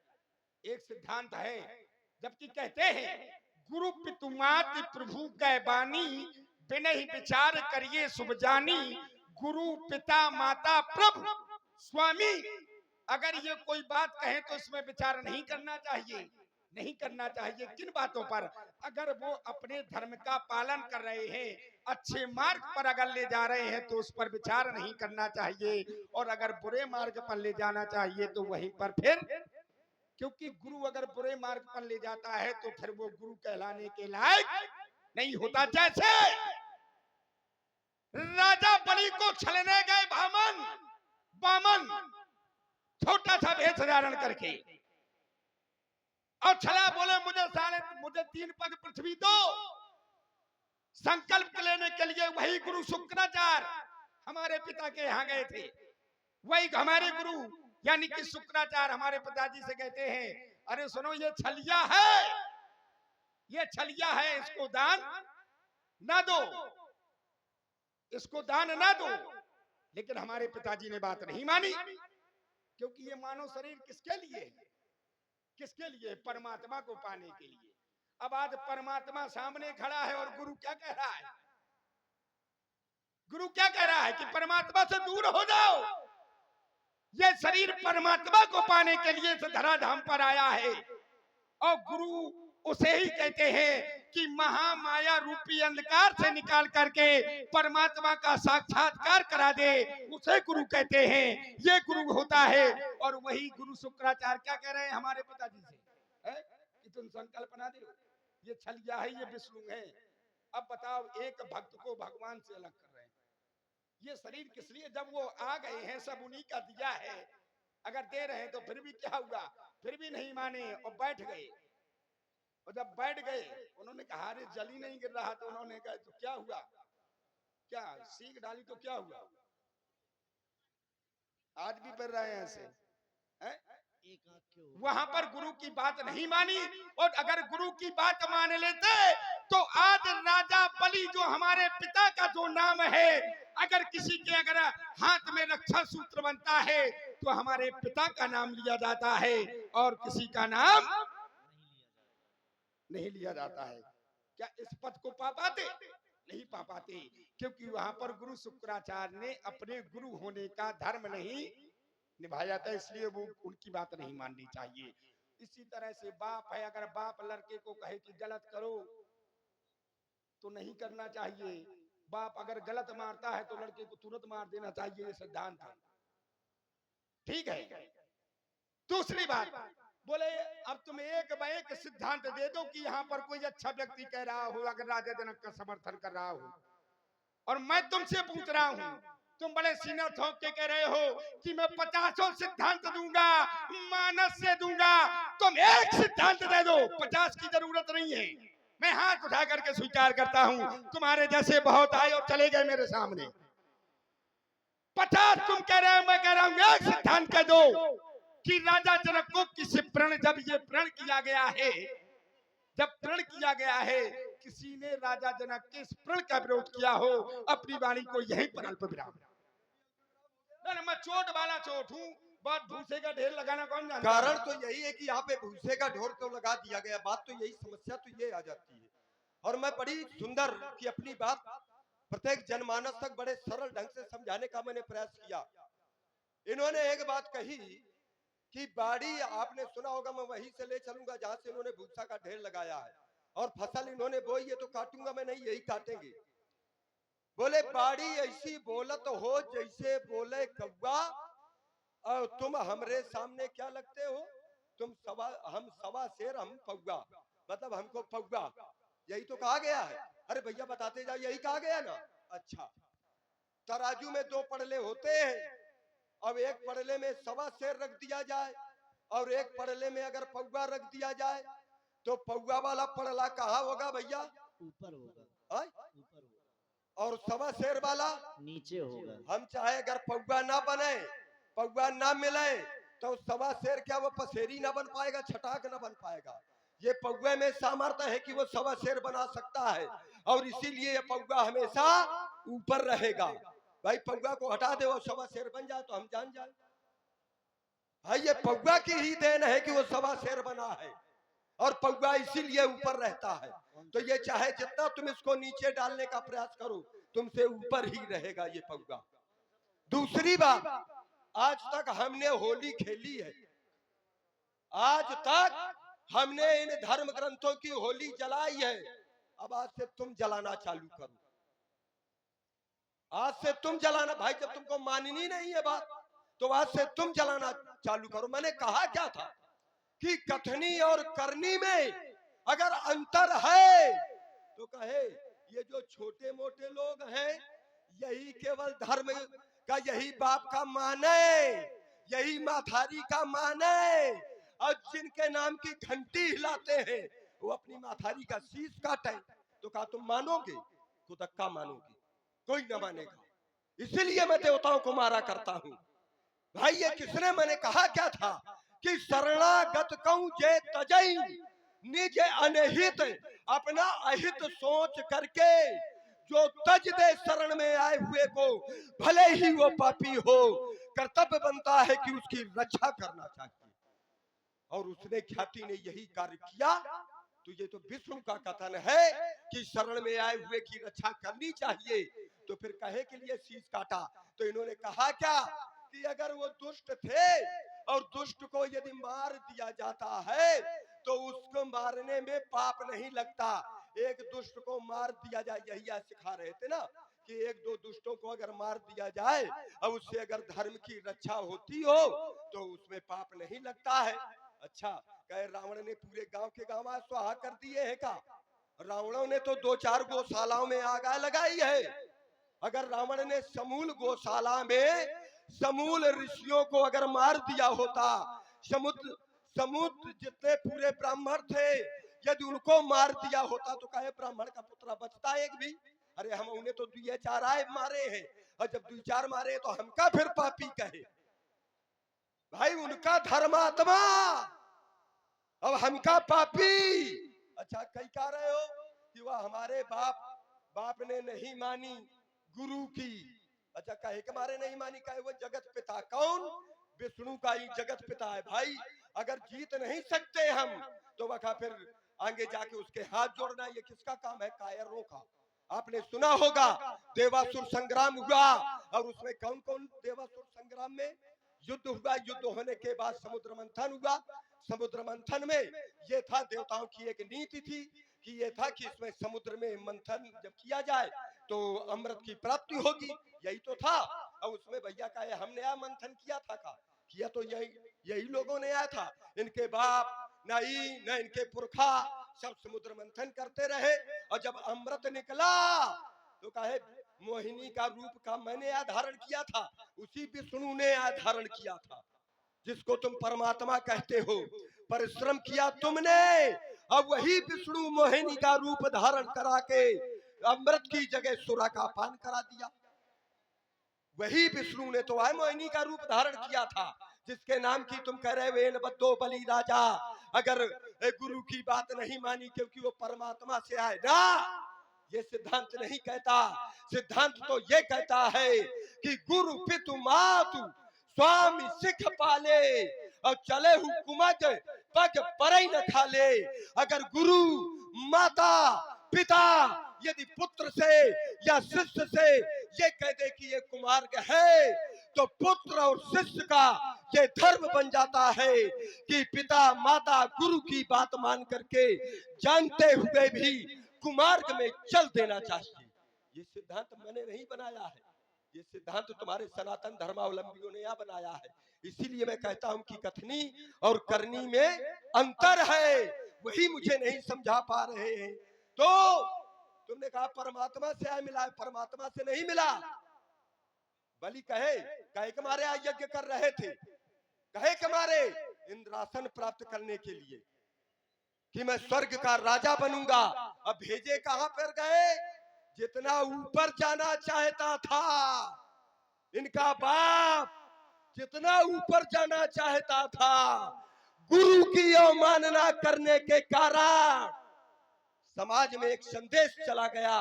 एक सिद्धांत है, जबकि कहते हैं गुरु पितुमात प्रभु कै बानी, बिनहि विचार करिए शुभ जानी। गुरु पिता माता प्रभु स्वामी, अगर ये कोई बात कहे तो इसमें विचार नहीं करना चाहिए। नहीं करना चाहिए। किन बातों पर? अगर वो अपने धर्म का पालन कर रहे हैं, अच्छे मार्ग पर अगर ले जा रहे हैं तो उस पर विचार नहीं करना चाहिए, और अगर बुरे मार्ग पर ले जाना चाहिए तो वहीं पर फिर, क्योंकि गुरु अगर बुरे मार्ग पर ले जाता है तो फिर वो गुरु कहलाने के लायक नहीं होता। जैसे राजा बलि को छलने गए बामन छोटा सा भेष धारण करके, और छला, बोले मुझे 3 पग पृथ्वी दो। संकल्प लेने के लिए वही गुरु शुक्राचार्य हमारे पिता के यहाँ गए थे। वही हमारे गुरु यानी कि शुक्राचार्य हमारे पिताजी से कहते हैं, अरे सुनो, ये छलिया है, इसको दान ना दो, इसको दान ना दो। लेकिन हमारे पिताजी ने बात नहीं मानी, क्योंकि ये मानव शरीर किसके लिए है? किसके लिए? परमात्मा को पाने के लिए। अब आज परमात्मा सामने खड़ा है और गुरु क्या कह रहा है? गुरु क्या कह रहा है कि परमात्मा से दूर हो जाओ। ये शरीर परमात्मा को पाने के लिए इस धराधाम पर आया है, और गुरु उसे ही कहते हैं कि महामाया रूपी अंधकार से निकाल करके परमात्मा का साक्षात्कार करा दे, उसे गुरु कहते हैं। ये गुरु होता है। और वही गुरु शुक्राचार्य क्या कह रहे हैं हमारे पिताजी से, है कि तुम संकल्पना दो, ये छलिया है, ये विष्णु है। अब बताओ, एक भक्त को भगवान से अलग कर रहे हैं। ये शरीर किस लिए? जब वो आ गए हैं, सब उन्हीं का दिया है, अगर दे रहे हैं तो फिर भी क्या हुआ? फिर भी नहीं माने और बैठ गए। और जब बैठ गए, उन्होंने कहा अरे जल ही नहीं गिर रहा, तो उन्होंने कहा तो क्या हुआ? क्या सीख डाली तो क्या हुआ? आज भी पढ़ रहे हैं ऐसे, हैं? वहां पर गुरु की बात नहीं मानी, और अगर गुरु की बात मान लेते तो आज राजा बलि जो हमारे पिता का जो नाम है, अगर किसी के अगर हाथ में रक्षा सूत्र बनता है तो हमारे पिता का नाम लिया जाता है, और किसी का नाम नहीं लिया जाता है। क्या इस पद को पा पाते? नहीं पा पाते, क्योंकि वहां पर गुरु शुक्राचार्य ने अपने गुरु होने का धर्म नहीं निभाया था, इसलिए वो उनकी बात नहीं माननी चाहिए। इसी तरह से बाप है, अगर बाप लड़के को कहे कि गलत करो तो नहीं करना चाहिए। बाप अगर गलत मारता है तो लड़के को तुरंत मार देना चाहिए, ये सिद्धांत है। ठीक है। दूसरी बात, बोले अब तुम एक सिद्धांत दे दो कि यहाँ पर कोई अच्छा व्यक्ति कह रहा हो, अगर राजा जनक का समर्थन कर रहा हो, और मैं तुमसे पूछ रहा हूँ, तुम बड़े सीना ठोक के कह रहे हो कि मैं 50 सिद्धांत दूंगा, मानस से दूंगा। तुम एक सिद्धांत दे दो, 50 की जरूरत नहीं है। मैं हाथ उठा करके स्वीकार करता हूँ, तुम्हारे जैसे बहुत आए और चले गए मेरे सामने। 50 तुम कह रहे हो, मैं कह रहा हूँ एक सिद्धांत कह दो कि राजा जनक को किसी प्रण, जब ये प्रण किया गया है, जब प्रण किया गया है, किसी ने राजा जनक के इस प्रण का विरोध किया हो, अपनी वाणी को यहीं पर अल्प विराम। मैं चोट वाला चोट हूँ, बहुत भूसे का ढेर लगाना कौन जानता? कारण तो यही है कि यहाँ पे भूसे का ढेर तो लगा दिया गया। बात तो यही, समस्या तो ये आ जाती है। और मैं बड़ी सुंदर की अपनी बात प्रत्येक जनमानस तक बड़े सरल ढंग से समझाने का मैंने प्रयास किया। इन्होंने एक बात कही कि बाड़ी, आपने सुना होगा, मैं वहीं से ले चलूंगा जहां से इन्होंने भूसा का ढेर लगाया है, और फसल इन्होंने बोई है तो काटूंगा मैं नहीं, यही काटेंगे। बोले बाड़ी ऐसी बोलत हो जैसे बोले कौवा, और तुम हमरे सामने क्या लगते हो? हम सवा शेर, हम पौवा, मतलब हमको पौवा, यही तो कहा गया है। अरे भैया बताते जाओ, यही कहा गया ना? अच्छा, तराजू में 2 पड़ले होते हैं, अब एक पड़ले में सवा शेर रख दिया जाए और एक पड़ले में अगर पौवा रख दिया जाए, तो पौवा वाला पड़ला कहाँ होगा भैया? ऊपर होगा, ऊपर होगा, और सवा शेर वाला नीचे होगा। हम चाहे अगर पौवा ना बने, पौवा ना मिले, तो सवा शेर क्या वो पसेरी ना बन पाएगा, छटाक ना बन पाएगा। ये पौवे में सामर्थ्य है कि वो सवा शेर बना सकता है, और इसीलिए ये पौवा हमेशा ऊपर रहेगा। भाई पौवा को हटा दे और सवा शेर बन जाए तो हम जान जाए। भाई ये पौवा की ही देन है कि वो सवा शेर बना है, और पौवा इसीलिए ऊपर रहता है। तो ये चाहे जितना तुम इसको नीचे डालने का प्रयास करो, तुमसे ऊपर ही रहेगा ये पौवा। दूसरी बात, आज तक हमने होली खेली है, आज तक हमने इन धर्म ग्रंथों की होली जलाई है, अब आज से तुम जलाना चालू करो। आज से तुम जलाना, भाई जब तुमको माननी नहीं है बात तो आज से तुम जलाना चालू करो। मैंने कहा क्या था कि कथनी और करनी में अगर अंतर है तो कहे ये जो छोटे मोटे लोग हैं यही केवल धर्म का, यही बाप का माने, यही माथारी का माने, और जिनके नाम की घंटी हिलाते हैं वो अपनी माथारी का शीश काटे। तो कहा तुम मानोगे? खुद अक्का मानोगे, कोई न मानेगा। इसीलिए मैं देवताओं को मारा करता हूं। भाई ये किसने, मैंने कहा क्या था कि शरणागत कहूं जे तजई निज अनहित, अपना अहित सोच करके जो तज दे शरण में आए हुए को, भले ही वो पापी हो, कर्तव्य बनता है कि उसकी रक्षा करना चाहिए। और उसने ख्याति ने यही कार्य किया। तो ये तो विष्णु का कथन है कि शरण में आए हुए की रक्षा करनी चाहिए, तो फिर कहे के लिए शीश काटा। तो इन्होंने कहा क्या कि अगर वो दुष्ट थे और दुष्ट को यदि मार दिया जाता है तो उसको मारने में पाप नहीं लगता। एक दुष्ट को मार दिया जाए, यही आज सिखा रहे थे ना कि एक दो दुष्टों को अगर मार दिया जाए और उससे अगर धर्म की रक्षा होती हो तो उसमें पाप नहीं लगता है। अच्छा, कहे रावण ने पूरे गांव के गांव आज स्वाहा कर दिए हैं का? रावणों ने तो 2-4 गौशालाओं में आग लगाई है। अगर रावण ने समूल गौशाला में समूल ऋषियों को अगर मार दिया होता, समुद्र जितने पूरे ब्राह्मण थे यदि उनको मार दिया होता तो कहे ब्राह्मण का पुत्र बचता एक भी? अरे हम उन्हें तो 2-4 आए मारे हैं, और जब 2-4 मारे तो हमका फिर पापी कहे। भाई उनका धर्मात्मा, अब हमका पापी। अच्छा, कई कह रहे हो कि वह हमारे बाप ने नहीं मानी गुरु की। अच्छा, कहे के मारे नहीं मानी? कहे वो जगत पिता, कौन? विष्णु का ही जगत पिता है। भाई अगर जीत नहीं सकते हम तो वह फिर आगे जाके उसके हाथ जोड़ना ये किसका काम है? कायरों का। आपने सुना होगा देवासुर संग्राम हुआ, और उसमें कौन कौन देवासुर संग्राम में युद्ध हुआ। युद्ध होने के बाद समुद्र मंथन हुआ। समुद्र मंथन में ये था, देवताओं की एक नीति थी कि ये था कि इसमें समुद्र में मंथन जब किया जाए तो अमृत की प्राप्ति होगी, यही तो था। और उसमें भैया का हमने यहाँ मंथन किया था का? किया तो यही लोगों ने आया था। इनके बाप नहीं न इनके पुरखा सब समुद्र मंथन करते रहे, और जब अमृत निकला तो कहे मोहिनी का रूप का मैंने धारण किया था, उसी विष्णु ने धारण किया था जिसको तुम परमात्मा कहते हो। परिश्रम किया तुमने, अब वही विष्णु मोहिनी का रूप धारण करा के अमृत की जगह सुरा का पान करा दिया। वही विष्णु ने तो मोहिनी का रूप धारण किया था जिसके नाम की तुम कह रहे वेन बद्दो बलि राजा। अगर गुरु की बात नहीं मानी क्योंकि वो परमात्मा से आए ना, ये सिद्धांत नहीं कहता। सिद्धांत तो ये कहता है कि गुरु पितु मातु स्वामी सिख पाले, और चले हुकुमत पग परई न खाले। अगर गुरु माता पिता यदि पुत्र से या शिष्य से ये कह दे कि ये कुमार्ग है तो पुत्र और शिष्य का ये धर्म बन जाता है कि पिता माता गुरु की बात मान करके जानते हुए भी कुमार्ग में चल देना चाहिए। ये सिद्धांत मैंने नहीं बनाया है, ये सिद्धांत तुम्हारे सनातन धर्मावलंबियों ने यहाँ बनाया है। इसीलिए मैं कहता हूं कि कथनी और करनी में अंतर है, वही मुझे नहीं समझा पा रहे हैं। तो तुमने कहा परमात्मा से आए मिला है, परमात्मा से नहीं मिला। बलि कहे के मारे यज्ञ कर रहे थे, कहे के मारे इंद्रासन प्राप्त करने के लिए कि मैं स्वर्ग का राजा बनूंगा। अब भेजे कहां पर गए? जितना ऊपर जाना चाहता था इनका बाप, जितना ऊपर जाना चाहता था, गुरु की अवमानना करने के कारण समाज में एक संदेश चला गया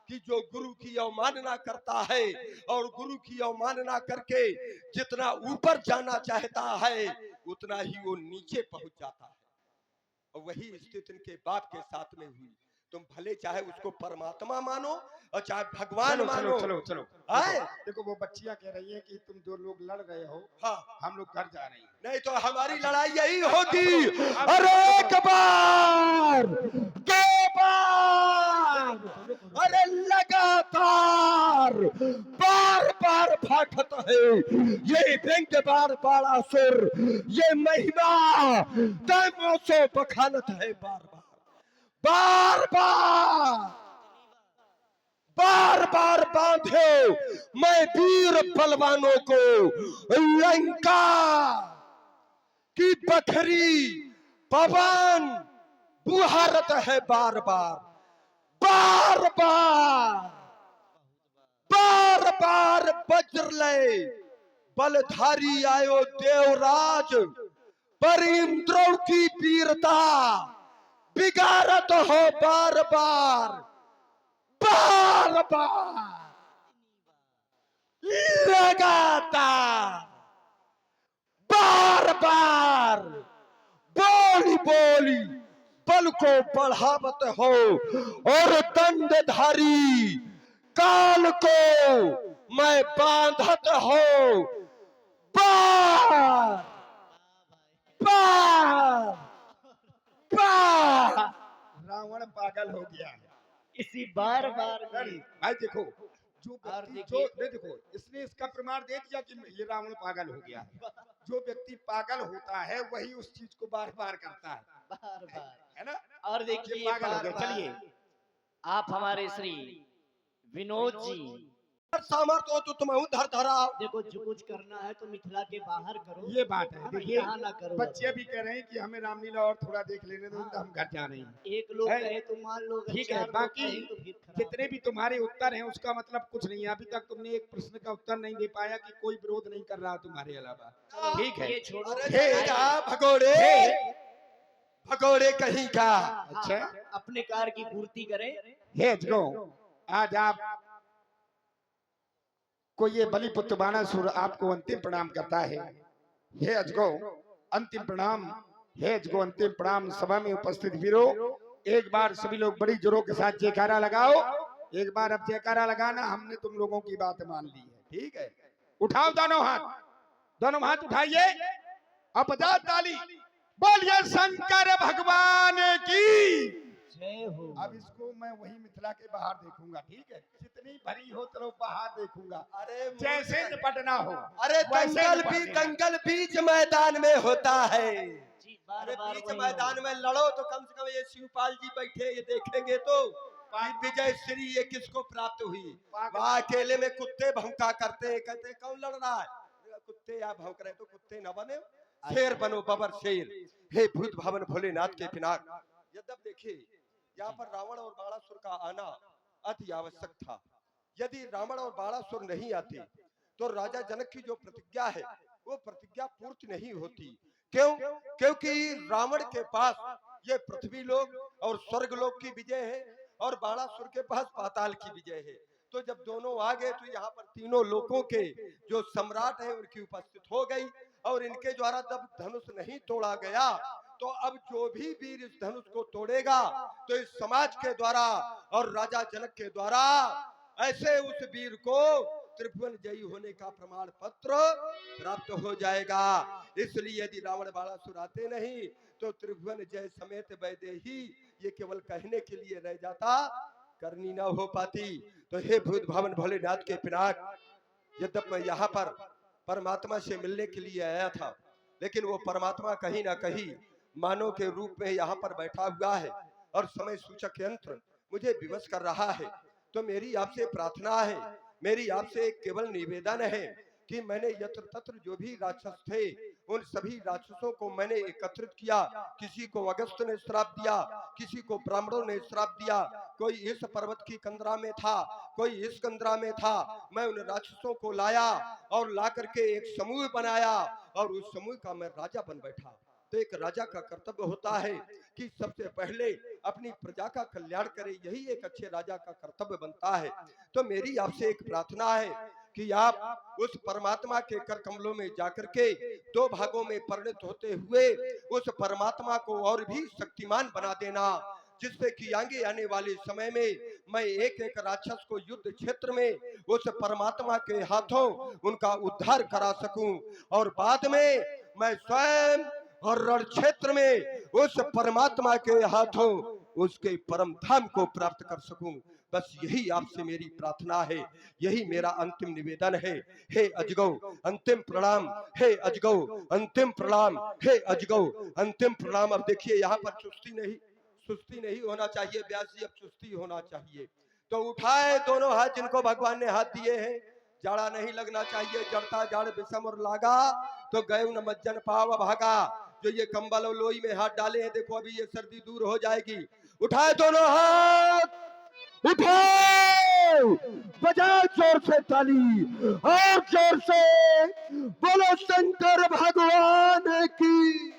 कि जो गुरु की अवमानना करता है और गुरु की अवमानना करके जितना ऊपर जाना चाहता है उतना ही वो नीचे पहुंच जाता है। और वही स्थिति इनके बाप के साथ में हुई। तुम भले चाहे उसको परमात्मा मानो और चाहे भगवान चलो मानो। चलो चलो चलो आए? देखो वो बच्चियां कह रही हैं कि तुम दो लोग लड़ रहे हो, हाँ, हम लोग घर जा रहे हैं। नहीं तो हमारी लड़ाई यही होती। अब- अरे एक बार, दो बार, अरे लगातार, बार बार भागत है ये व्यंग बार बाणासुर, ये महिमा दैवों से बखानत है बार बार, बार बार, बार बार बांधे मैं वीर बलवानों को लंका की बखरी पवन बुहारत है बार बार, बार बार, बार बार वज्र ले बलधारी आयो देवराज, पर इंद्रों की वीरता बिगाड़त हो बार बार, बार बार, लगातार, बार बार, बोली बोली बल को बढ़ावत हो और दंडधारी काल को मैं बांधत हो बार बार बार। रावण पागल हो गया है। इसी बार बार में भाई देखो, जो और व्यक्ति देखिए- जो नहीं देखो, इसने इसका प्रमाण दे दिया कि ये रावण पागल हो गया है। जो व्यक्ति पागल होता है वही उस चीज को बार बार करता है बार बार। है ना। और देखिए ये पागल हो बार गए। बार चलिए आप हमारे श्री विनोद जी, सामर्थ्य हो तो तुम्हें धर धराओ। देखो जो कुछ करना है तो मिथिला के बाहर करो, ये बात है। देखिए यहाँ ना करो। बच्चे भी कह रहे हैं कि हमें रामलीला और थोड़ा देख लेने दो, हम घर जा रहे हैं। एक लोग है? कहे तो मान लो, ठीक है, चार लोग बाकी कहे तो फिर खराब। जितने भी तुम्हारे उत्तर हैं उसका मतलब कुछ नहीं है। अभी तक तुमने एक प्रश्न का उत्तर नहीं दे पाया कि कोई विरोध नहीं कर रहा तुम्हारे अलावा। ठीक है। ये छोड़ो। अरे जा भगोड़े, भगोड़े कहीं का। अच्छा। अपने कार की पूर्ति करें। हे अजगो, आज आप को ये बलिपुत्र बाणासुर आपको अंतिम प्रणाम करता है। हे अजगो अंतिम प्रणाम, हे अजगो अंतिम प्रणाम। सभा में उपस्थित वीरों, एक बार सभी लोग बड़ी जोरों के साथ जयकारा लगाओ। एक बार अब जयकारा लगाना, हमने तुम लोगों की बात मान ली है। ठीक है, उठाओ दोनों हाथ, दोनों हाथ उठाइए, अब बजाओ ताली, बोलिए शंकर भगवान की जय हो। अब इसको मैं वही मिथिला के बाहर देखूंगा। ठीक है, जितनी भरी हो चलो बाहर देखूंगा। अरे जैसे निपटना हो। अरे वैसे निपटना। दंगल बीच मैदान में होता है। जी, बार अरे बार बीच वही मैदान में लड़ो तो कम से कम ये शिवपाल जी बैठे ये देखेंगे तो कि विजय श्री ये किसको प्राप्त हुई। वहाँ अकेले में कुत्ते भौंका करते हैं, कहते हैं कौन लड़ रहा है, कुत्ते या भौंक रहे तो कुत्ते न बने, शेर बनो बबर शेर। हे भूत भावन भोलेनाथ के पिनाक। यद्यप देखिए यहाँ पर रावण और बाणासुर का आना अति आवश्यक था। यदि रावण और बाणासुर नहीं आते तो राजा जनक की जो प्रतिज्ञा है वो प्रतिज्ञा पूर्ति नहीं होती। क्यों? क्योंकि रावण के पास ये पृथ्वी लोक और स्वर्ग लोक की विजय है और बाणासुर के पास पाताल की विजय है। तो जब दोनों आ गए तो यहाँ पर तीनों लोकों के जो सम्राट है उनकी उपस्थित हो गई और इनके द्वारा जब धनुष नहीं तोड़ा गया तो अब जो भी वीर इस धनुष को तोड़ेगा तो इस समाज के द्वारा और राजा जनक के द्वारा ऐसे उस वीर को त्रिभुवन जयी होने का प्रमाण पत्र प्राप्त हो जाएगा। इसलिए यदि रावण बाणासुर आते नहीं तो त्रिभुवन जय समेत वैदेही ये केवल कहने के लिए रह जाता, करनी न हो पाती। तो हे भूत भावन भोलेनाथ के पिनाक, यद्यप मैं यहाँ पर परमात्मा से मिलने के लिए आया था लेकिन वो परमात्मा कहीं ना कहीं मानव के रूप में यहाँ पर बैठा हुआ है और समय सूचक यंत्र मुझे विवश कर रहा है। तो मेरी आपसे प्रार्थना है, मेरी आपसे एक केवल निवेदन है कि मैंने यत्र तत्र जो भी राक्षस थे उन सभी राक्षसों को मैंने एकत्रित किया। किसी को अगस्त ने श्राप दिया, किसी को ब्राह्मणों ने श्राप दिया, कोई इस पर्वत की कंदरा में था, कोई इस कंदरा में था। मैं उन राक्षसों को लाया और ला करके एक समूह बनाया और उस समूह का मैं राजा बन बैठा। तो एक राजा का कर्तव्य होता है कि सबसे पहले अपनी प्रजा का कल्याण करे, यही एक अच्छे राजा का कर्तव्य बनता है। तो मेरी आपसे एक प्रार्थना है कि आप उस परमात्मा के कर कमलों में जाकर के दो भागों में परिणत होते हुए उस परमात्मा को और भी शक्तिमान बना देना। जिससे कि आगे आने वाले समय में मैं एक एक राक्षस को युद्ध क्षेत्र में उस परमात्मा के हाथों उनका उद्धार करा सकूं, और बाद में मैं स्वयं और रण क्षेत्र में उस परमात्मा के हाथों उसके परम धाम को प्राप्त कर सकूं। बस यही आपसे मेरी प्रार्थना है, यही मेरा अंतिम निवेदन है। हे अजगौ अंतिम प्रणाम, हे अजगौ अंतिम प्रणाम, हे अजगौ अंतिम प्रणाम। अब देखिए यहाँ पर सुस्ती नहीं होना चाहिए व्यास जी, अब चुस्ती होना चाहिए। तो उठाए दोनों हाथ जिनको भगवान ने हाथ दिए हैं, जाड़ा नहीं लगना चाहिए, जड़ता जाड़ विषम और लागा तो गए न मज्जन पाव भागा। जो ये कंबल और लोई में हाथ डाले हैं, देखो अभी ये सर्दी दूर हो जाएगी। उठाए दोनों हाथ, उठाओ, बजाओ जोर से ताली और जोर से बोलो शंकर भगवान की।